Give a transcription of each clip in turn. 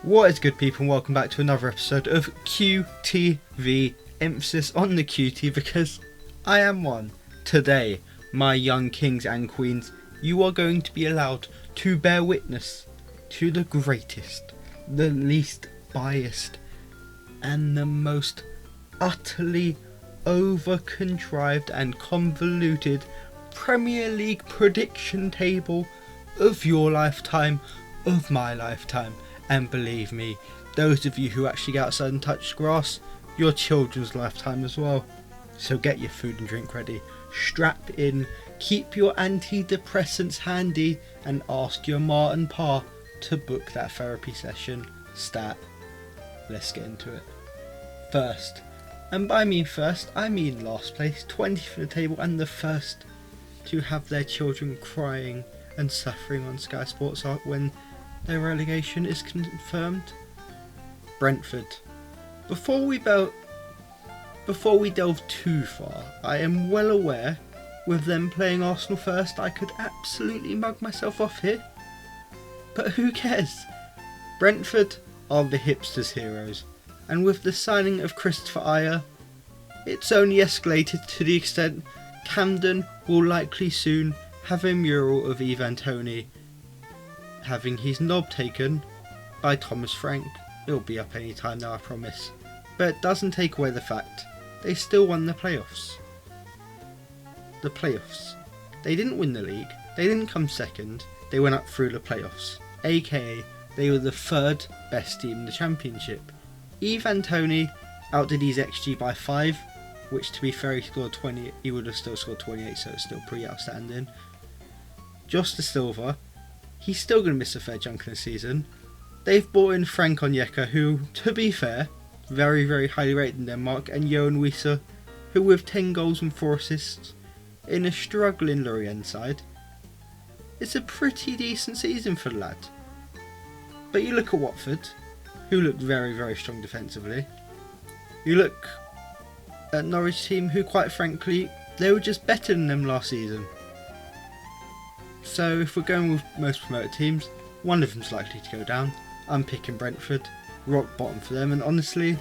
What is good, people, and welcome back to another episode of QTV. Emphasis on the QT because I am one. Today, my young kings and queens, you are going to be allowed to bear witness to the greatest, the least biased, and the most utterly over-contrived and convoluted Premier League prediction table of your lifetime, of my lifetime. And believe me, those of you who actually get outside and touch grass, your children's lifetime as well. So get your food and drink ready, strap in, keep your antidepressants handy, and ask your ma and pa to book that therapy session. Stat. Let's get into it. First, and by first, I mean last place, 20th for the table, and the first to have their children crying and suffering on Sky Sports when their relegation is confirmed. Brentford. Before we delve too far, I am well aware with them playing Arsenal first I could absolutely mug myself off here. But who cares? Brentford are the hipsters' heroes, and with the signing of Christopher Ajer, it's only escalated to the extent Camden will likely soon have a mural of Ivan Toney having his knob taken by Thomas Frank. It'll be up any time now, I promise. But it doesn't take away the fact they still won the playoffs. The playoffs. They didn't win the league. They didn't come second. They went up through the playoffs. AKA, they were the third best team in the championship. Ivan Toney outdid his XG by 5, which to be fair, he scored 20. He would have still scored 28, so it's still pretty outstanding. Josh De Silva, he's still going to miss a fair chunk of the season. They've brought in Frank Onyeka, who, to be fair, very, very highly rated in Denmark, and Johan Wieser, who with 10 goals and 4 assists in a struggling Lorient side, it's a pretty decent season for the lad. But you look at Watford, who look very, very strong defensively. You look at Norwich team, who quite frankly, they were just better than them last season. So if we're going with most promoted teams, one of them's likely to go down. I'm picking Brentford, rock bottom for them, and honestly,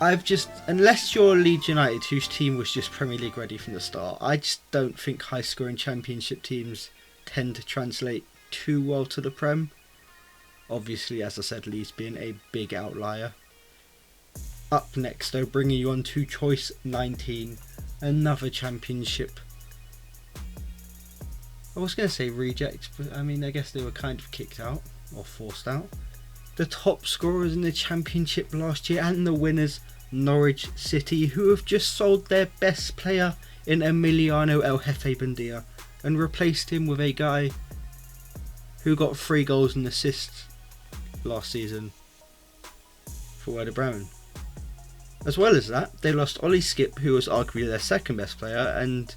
unless you're Leeds United, whose team was just Premier League ready from the start, I just don't think high scoring championship teams tend to translate too well to the Prem. Obviously, as I said, Leeds being a big outlier. Up next though, bringing you on to choice 19, another championship. I was going to say reject, but I mean, I guess they were kind of kicked out or forced out. The top scorers in the championship last year and the winners, Norwich City, who have just sold their best player in Emiliano El Jefe Buendia and replaced him with a guy who got 3 goals and assists last season for Werder Bremen. As well as that, they lost Ollie Skip, who was arguably their second best player, and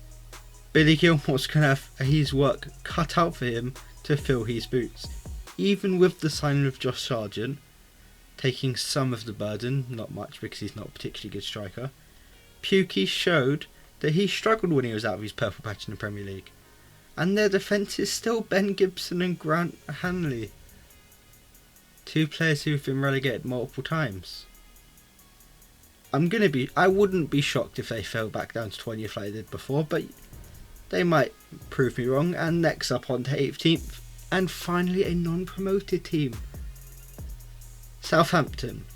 Billy Gilmore's going to have his work cut out for him to fill his boots. Even with the signing of Josh Sargent taking some of the burden, not much because he's not a particularly good striker, Pukki showed that he struggled when he was out of his purple patch in the Premier League. And their defence is still Ben Gibson and Grant Hanley, 2 players who've been relegated multiple times. I wouldn't be shocked if they fell back down to 20th like they did before, but they might prove me wrong. And next up on to 18th, and finally a non-promoted team, Southampton.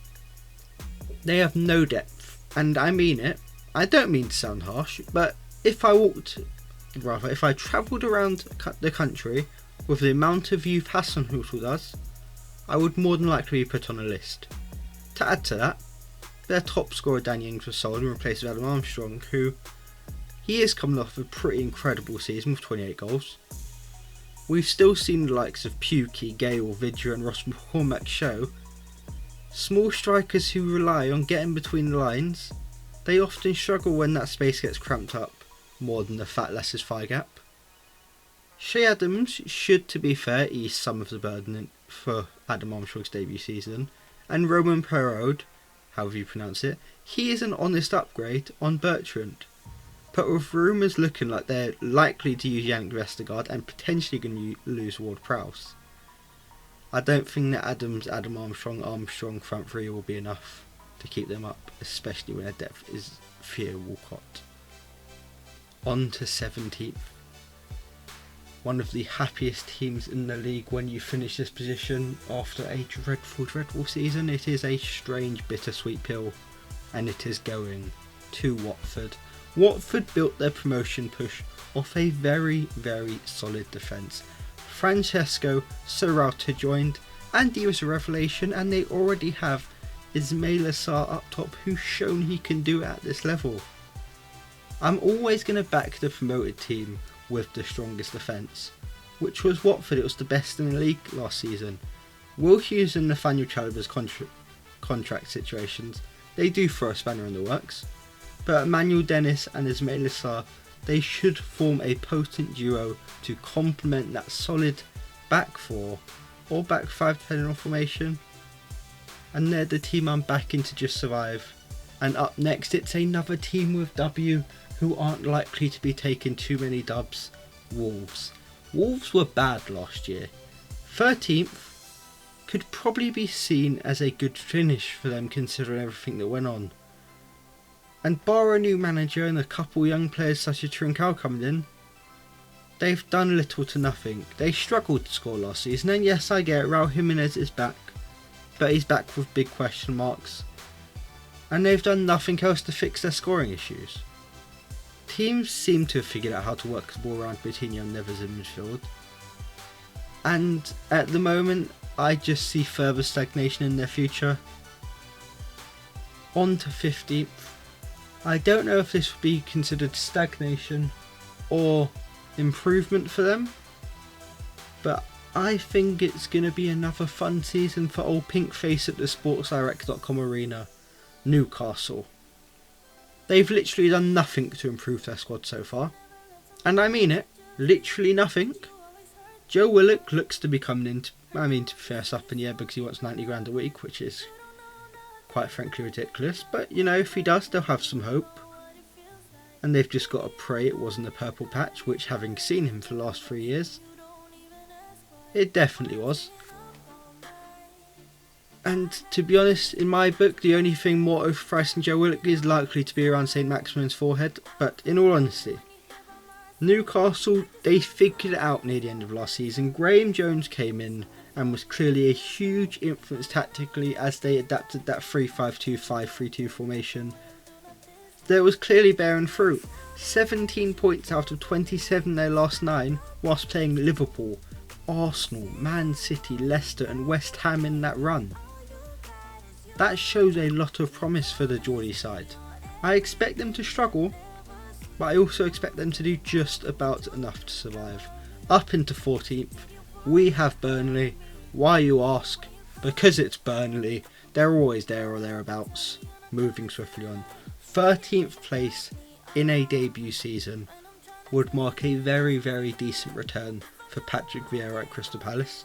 They have no depth, and I mean it. I don't mean to sound harsh, but if I travelled around the country with the amount of youth Hasenhüttl does, I would more than likely be put on a list. To add to that, their top scorer Danny Ings was sold and replaced with Adam Armstrong, who he is coming off a pretty incredible season with 28 goals. We've still seen the likes of Pukki, Gale, Vidra and Ross McCormack show small strikers who rely on getting between the lines, they often struggle when that space gets cramped up more than the fat Leicester's thigh gap. Shea Adams should, to be fair, ease some of the burden for Adam Armstrong's debut season, and Roman Perraud, however you pronounce it, he is an honest upgrade on Bertrand. But with rumours looking like they're likely to use Yannick Vestergaard and potentially going to lose Ward Prowse, I don't think that Adam Armstrong front three will be enough to keep them up, especially when their depth is Theo Walcott. On to 17th. One of the happiest teams in the league when you finish this position after a dreadful season. It is a strange, bittersweet pill, and it is going to Watford. Watford built their promotion push off a very solid defence. Francesco Serrata joined, and he was a revelation, and they already have Ismail Assar up top, who's shown he can do it at this level. I'm always going to back the promoted team with the strongest defence, which was Watford. It was the best in the league last season. Will Hughes and Nathaniel Chalobah's contract situations, they do throw a spanner in the works, but Emmanuel Dennis and Ismail Assar, they should form a potent duo to complement that solid back four or back five depending on formation. And they're the team I'm backing to just survive. And up next, it's another team with W who aren't likely to be taking too many dubs. Wolves. Wolves were bad last year. 13th could probably be seen as a good finish for them considering everything that went on. And bar a new manager and a couple young players such as Trincao coming in, they've done little to nothing. They struggled to score last season, and yes, I get it, Raul Jimenez is back, but he's back with big question marks. And they've done nothing else to fix their scoring issues. Teams seem to have figured out how to work the ball around Coutinho and Neves in midfield. And at the moment, I just see further stagnation in their future. On to 15th. I don't know if this would be considered stagnation or improvement for them, but I think it's going to be another fun season for old pink face at the sportsdirect.com arena. Newcastle. They've literally done nothing to improve their squad so far, and I mean it, literally nothing. Joe Willock looks to be coming in, to be fair, it's up in the air because he wants 90 grand a week, which is quite frankly ridiculous, but you know, if he does, they'll have some hope. And they've just got to pray it wasn't a purple patch, which, having seen him for the last 3 years, it definitely was. And to be honest, in my book, the only thing more overpriced than Joe Willock is likely to be around St. Maximin's forehead. But in all honesty, Newcastle, they figured it out near the end of last season. Graham Jones came in and was clearly a huge influence tactically as they adapted that 3-5-2, 5-3-2 formation. That was clearly bearing fruit. 17 points out of 27 their last 9, whilst playing Liverpool, Arsenal, Man City, Leicester and West Ham in that run. That shows a lot of promise for the Geordie side. I expect them to struggle, but I also expect them to do just about enough to survive. Up into 14th, we have Burnley. Why, you ask? Because it's Burnley. They're always there or thereabouts. Moving swiftly on. 13th place in a debut season would mark a very decent return for Patrick Vieira at Crystal Palace.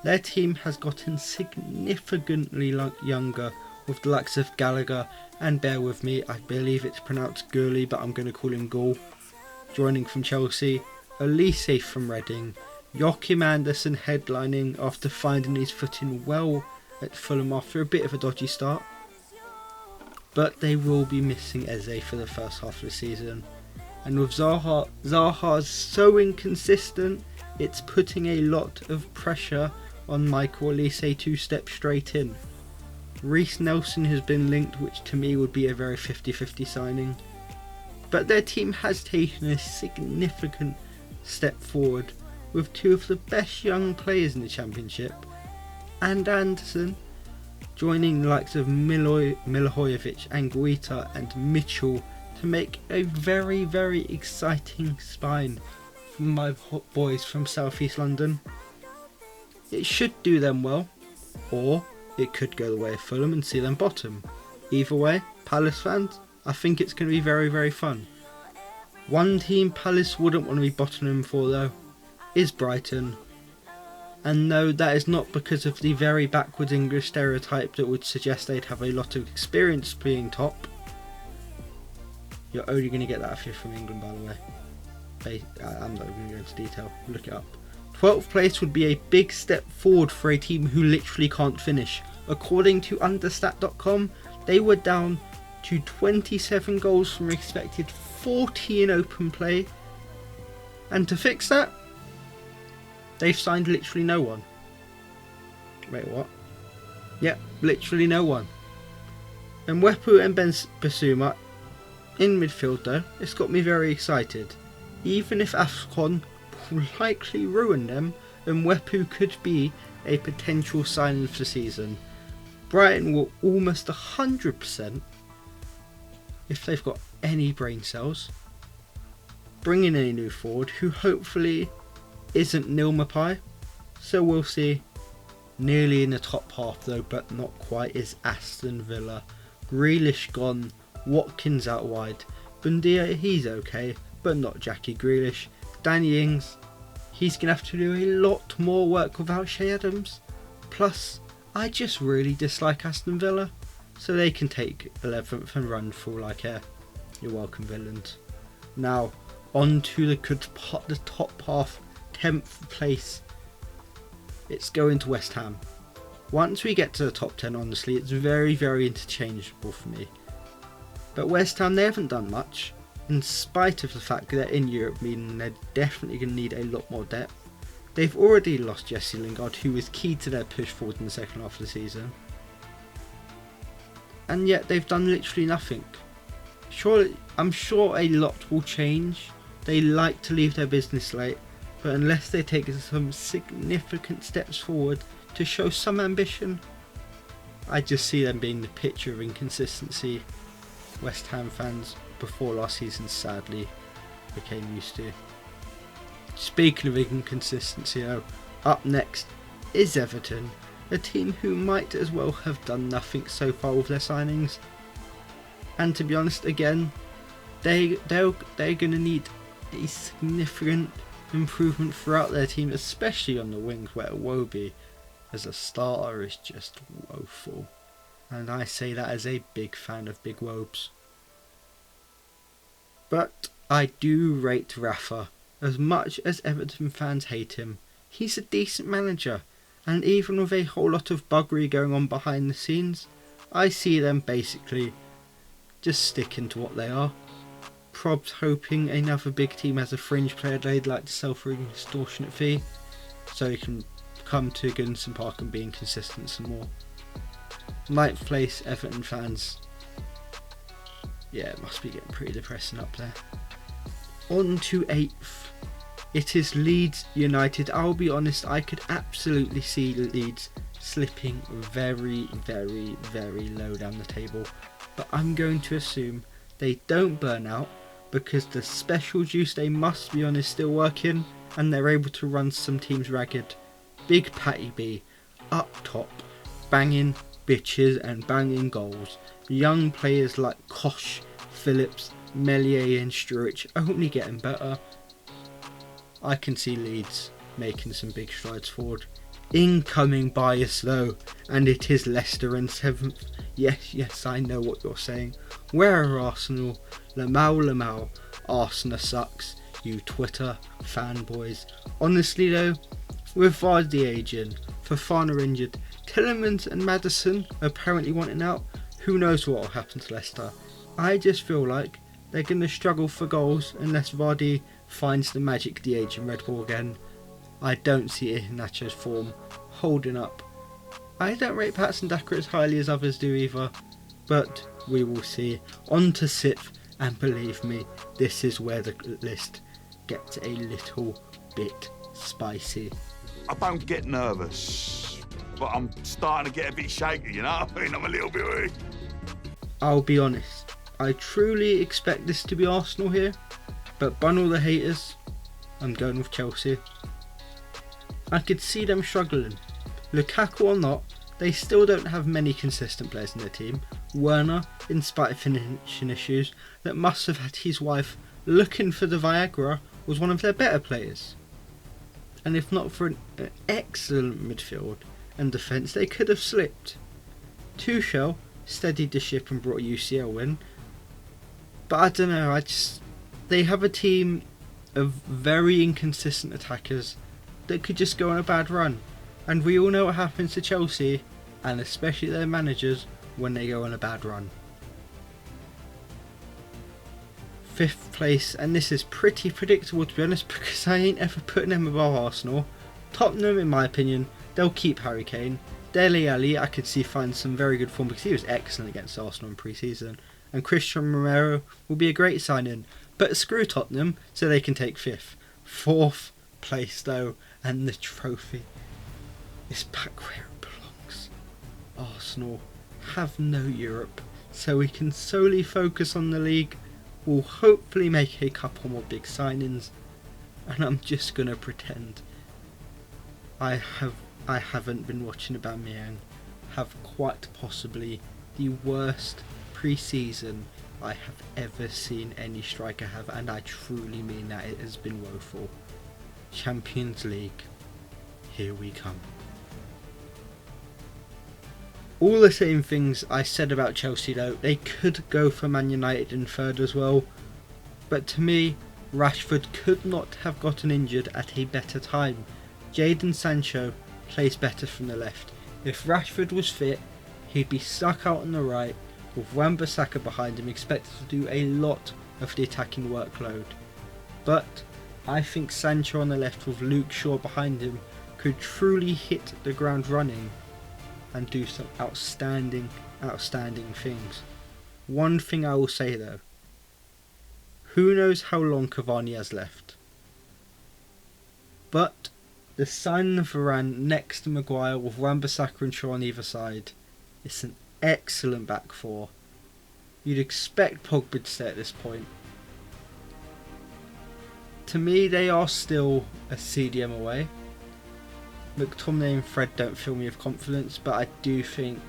Their team has gotten significantly younger with the likes of Gallagher and, bear with me, I believe it's pronounced Gurley, but I'm going to call him Gaul, joining from Chelsea, Elise from Reading, Joachim Andersen headlining after finding his footing well at Fulham after a bit of a dodgy start. But they will be missing Eze for the first half of the season. And with Zaha's so inconsistent, it's putting a lot of pressure on Michael Olise to step straight in. Reece Nelson has been linked, which to me would be a very 50-50 signing. But their team has taken a significant step forward with two of the best young players in the Championship, and Anderson joining the likes of Milivojevic and Guita and Mitchell to make a very exciting spine from my boys from South East London. It should do them well, or it could go the way of Fulham and see them bottom. Either way, Palace fans, I think it's going to be very fun. One team Palace wouldn't want to be bottoming for though is Brighton. And no, that is not because of the very backwards English stereotype that would suggest they'd have a lot of experience being top. You're only going to get that if you're from England, by the way. I'm not even going to go into detail. Look it up. 12th place would be a big step forward for a team who literally can't finish. According to understat.com, they were down to 27 goals from expected 40 in open play. And to fix that, they've signed literally no one. Wait, what? Yep, literally no one. And Wepu and Ben Basuma in midfield though, it's got me very excited. Even if AFCON will likely ruin them, and Wepu could be a potential signing for the season. Brighton will almost 100%, if they've got any brain cells, bring in a new forward who hopefully isn't Neil Mapai, so we'll see. Nearly in the top half though, but not quite, is Aston Villa. Grealish gone, Watkins out wide. Bundia, he's okay, but not Jackie Grealish. Danny Ings, he's going to have to do a lot more work without Shea Adams. Plus, I just really dislike Aston Villa, so they can take 11th and run full like air. You're welcome, villains. Now, on to the top half, 10th place. It's going to West Ham. Once we get to the top 10, honestly, it's very, very interchangeable for me. But West Ham, they haven't done much, in spite of the fact that they're in Europe, meaning they're definitely going to need a lot more depth. They've already lost Jesse Lingard, who was key to their push forward in the second half of the season. And yet they've done literally nothing. I'm sure a lot will change. They like to leave their business late, but unless they take some significant steps forward to show some ambition, I just see them being the picture of inconsistency West Ham fans before last season sadly became used to. Speaking of inconsistency though, up next is Everton, a team who might as well have done nothing so far with their signings. And to be honest, again, they're going to need a significant improvement throughout their team, especially on the wings, where Iwobi as a starter is just woeful. And I say that as a big fan of Big Wobes. But I do rate Rafa. As much as Everton fans hate him, he's a decent manager, and even with a whole lot of buggery going on behind the scenes, I see them basically just sticking to what they are. Probs hoping another big team has a fringe player they'd like to sell for an extortionate fee, so he can come to Goodison Park and be inconsistent some more. 9th place, Everton fans. Yeah, it must be getting pretty depressing up there. On to 8th. It is Leeds United. I'll be honest, I could absolutely see Leeds slipping very, very, very low down the table. But I'm going to assume they don't burn out because the special juice they must be on is still working and they're able to run some teams ragged. Big Patty B, up top, banging bitches and banging goals. Young players like Kosh, Phillips, Melier and Sturridge only getting better. I can see Leeds making some big strides forward. Incoming bias though, and it is Leicester in 7th. Yes, I know what you're saying. Where are Arsenal? Lamau, Arsenal sucks, you Twitter fanboys. Honestly though, with Vardy aging, Fofana injured, Tielemans and Maddison apparently wanting out, who knows what will happen to Leicester. I just feel like they're going to struggle for goals unless Vardy finds the magic DH in Red Bull again. I don't see Iheanacho's form holding up. I don't rate Patson Daka as highly as others do either, but we will see. On to 6th, and believe me, this is where the list gets a little bit spicy. I don't get nervous, but I'm starting to get a bit shaky, you know? I mean, I'm a little bit weak. I'll be honest, I truly expect this to be Arsenal here, but bun all the haters, I'm going with Chelsea. I could see them struggling. Lukaku or not, they still don't have many consistent players in their team. Werner, in spite of finishing issues, that must have had his wife looking for the Viagra, was one of their better players. And if not for an excellent midfield and defence, they could have slipped. Tuchel steadied the ship and brought a UCL win. But I don't know, they have a team of very inconsistent attackers that could just go on a bad run. And we all know what happens to Chelsea, and especially their managers, when they go on a bad run. 5th place, and this is pretty predictable to be honest, because I ain't ever putting them above Arsenal. Tottenham, in my opinion, they'll keep Harry Kane. Dele Alli, I could see find some very good form because he was excellent against Arsenal in pre-season. And Christian Romero will be a great sign-in. But screw Tottenham, so they can take 5th. 4th place though, and the trophy is back where it belongs. Arsenal have no Europe, so we can solely focus on the league. We'll hopefully make a couple more big signings, and I'm just gonna pretend I haven't been watching Aubameyang have quite possibly the worst pre-season I have ever seen any striker have, and I truly mean that. It has been woeful. Champions League, here we come. All the same things I said about Chelsea though, they could go for Man United in 3rd as well, but to me, Rashford could not have gotten injured at a better time. Jadon Sancho plays better from the left. If Rashford was fit, he'd be stuck out on the right with Wan-Bissaka behind him, expected to do a lot of the attacking workload. But I think Sancho on the left with Luke Shaw behind him could truly hit the ground running and do some outstanding things. One thing I will say though, who knows how long Cavani has left, but the signing of Varane next to Maguire with Wan-Bissaka and Shaw on either side, it's an excellent back four. You'd expect Pogba to stay at this point. To me, they are still a CDM away. McTominay and Fred don't fill me with confidence, but I do think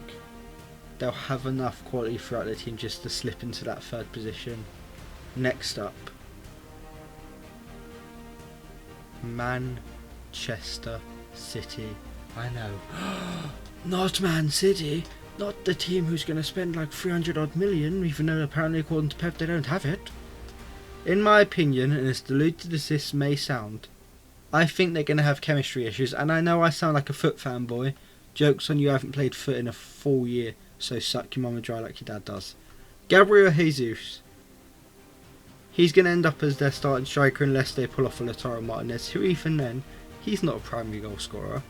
they'll have enough quality throughout the team just to slip into that 3rd position. Next up, Manchester City. I know. Not Man City. Not the team who's going to spend like 300 odd million, even though apparently according to Pep they don't have it. In my opinion, and as deluded as this may sound, I think they're going to have chemistry issues, and I know I sound like a foot fanboy. Joke's on you, I haven't played foot in a full year, so suck your mama dry like your dad does. Gabriel Jesus. He's going to end up as their starting striker unless they pull off a Lautaro Martinez, who even then, he's not a primary goal scorer.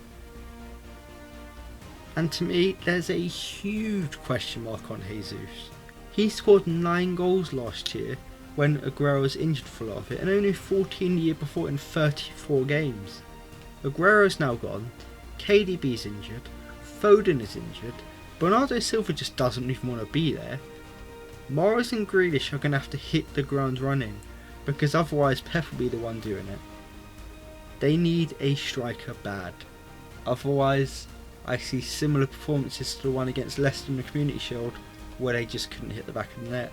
And to me, there's a huge question mark on Jesus. He scored 9 goals last year when Aguero was injured for a lot of it, and only 14 the year before in 34 games. Aguero's now gone, KDB's injured, Foden is injured, Bernardo Silva just doesn't even want to be there. Morris and Grealish are going to have to hit the ground running, because otherwise Pep will be the one doing it. They need a striker bad. Otherwise, I see similar performances to the one against Leicester in the Community Shield, where they just couldn't hit the back of the net.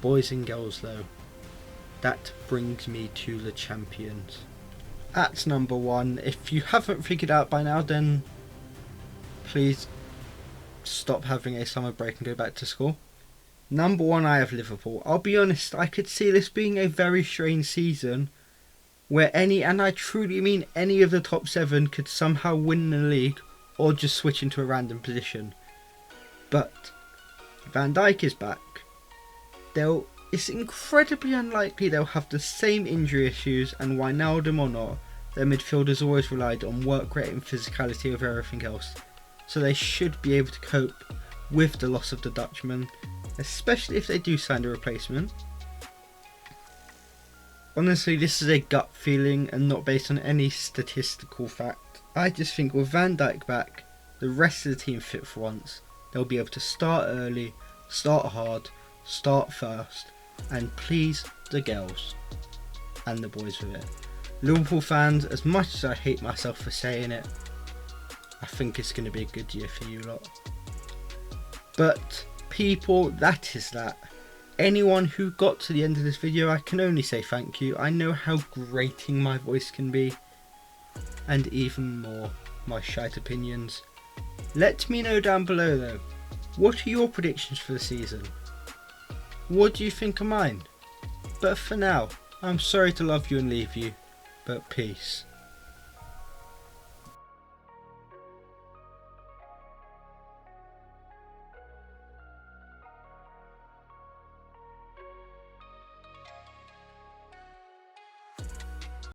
Boys and girls though, that brings me to the champions. At number 1, if you haven't figured out by now, then please stop having a summer break and go back to school. Number 1, I have Liverpool. I'll be honest, I could see this being a very strange season where any, and I truly mean any of the top 7 could somehow win the league or just switch into a random position. But Van Dijk is back. It's incredibly unlikely they'll have the same injury issues, and Wijnaldum or not, their midfielders always relied on work rate and physicality over everything else. So they should be able to cope with the loss of the Dutchman, especially if they do sign a replacement. Honestly, this is a gut feeling and not based on any statistical fact. I just think with Van Dijk back, the rest of the team fit for once, they'll be able to start early, start hard, start first, and please the girls and the boys with it. Liverpool fans, as much as I hate myself for saying it, I think it's going to be a good year for you lot. But people, that is that. Anyone who got to the end of this video, I can only say thank you. I know how grating my voice can be, and even more my shite opinions. Let me know down below though, what are your predictions for the season? What do you think of mine? But for now, I'm sorry to love you and leave you. but peace.